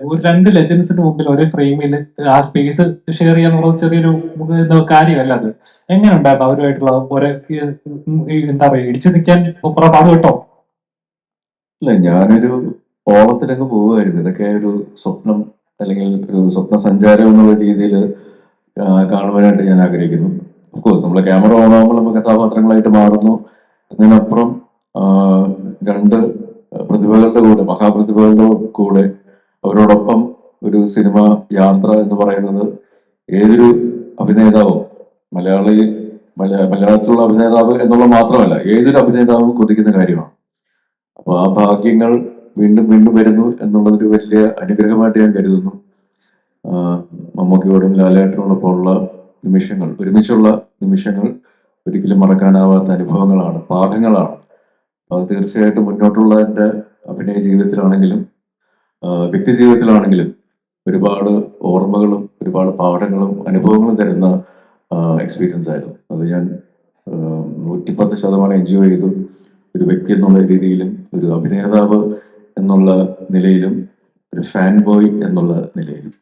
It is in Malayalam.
ഒരു രണ്ട് ലെജൻസിന് മുമ്പിൽ ഒരേ ഫ്രെയിമിൽ ആ സ്പേസ് ഷെയർ ചെയ്യാന്നുള്ള ചെറിയൊരു കാര്യമല്ല അത്. എങ്ങനെ ഉണ്ടായിരുന്നു അവരുമായിട്ടുള്ള ഒരേ എന്താ പറയുക ഇടിച്ചു നിൽക്കാൻ പാട് കേട്ടോ? ഇല്ല, ഞാനൊരു ഓളത്തിലൊക്കെ പോവുമായിരുന്നു. ഇതൊക്കെ ഒരു സ്വപ്നം അല്ലെങ്കിൽ ഒരു സ്വപ്ന സഞ്ചാരം എന്നുള്ള രീതിയിൽ കാണുവാനായിട്ട് ഞാൻ ആഗ്രഹിക്കുന്നു. ഓഫ്കോഴ്സ് നമ്മളെ ക്യാമറ ഓൺ ആകുമ്പോൾ നമ്മൾ കഥാപാത്രങ്ങളായിട്ട് മാറുന്നു. അതിനപ്പുറം രണ്ട് പ്രതിഭകളുടെ കൂടെ, മഹാപ്രതിഭകളുടെ കൂടെ അവരോടൊപ്പം ഒരു സിനിമ യാത്ര എന്ന് പറയുന്നത് ഏതൊരു അഭിനേതാവും, മലയാളി മലയാളത്തിലുള്ള അഭിനേതാവ് എന്നുള്ള മാത്രമല്ല, ഏതൊരു അഭിനേതാവും കൊതിക്കുന്ന കാര്യമാണ്. അപ്പൊ ആ ഭാഗ്യങ്ങൾ വീണ്ടും വീണ്ടും വരുന്നു എന്നുള്ളതൊരു വലിയ അനുഗ്രഹമായിട്ട് ഞാൻ കരുതുന്നു. മമ്മൂക്കയോടും ലാലേട്ടനോടൊപ്പമുള്ള നിമിഷങ്ങൾ, ഒരുമിച്ചുള്ള നിമിഷങ്ങൾ ഒരിക്കലും മറക്കാനാവാത്ത അനുഭവങ്ങളാണ്, പാഠങ്ങളാണ്. അത് തീർച്ചയായിട്ടും മുന്നോട്ടുള്ള എൻ്റെ അഭിനയ ജീവിതത്തിലാണെങ്കിലും വ്യക്തി ജീവിതത്തിലാണെങ്കിലും ഒരുപാട് ഓർമ്മകളും ഒരുപാട് പാഠങ്ങളും അനുഭവങ്ങളും തരുന്ന എക്സ്പീരിയൻസ് ആയിരുന്നു. അത് ഞാൻ 110% എൻജോയ് ചെയ്തു. ഒരു വ്യക്തി എന്നുള്ള രീതിയിലും, ഒരു അഭിനേതാവ് എന്നുള്ള നിലയിലും, ഒരു ഫാൻ ബോയ് എന്നുള്ള നിലയിലും.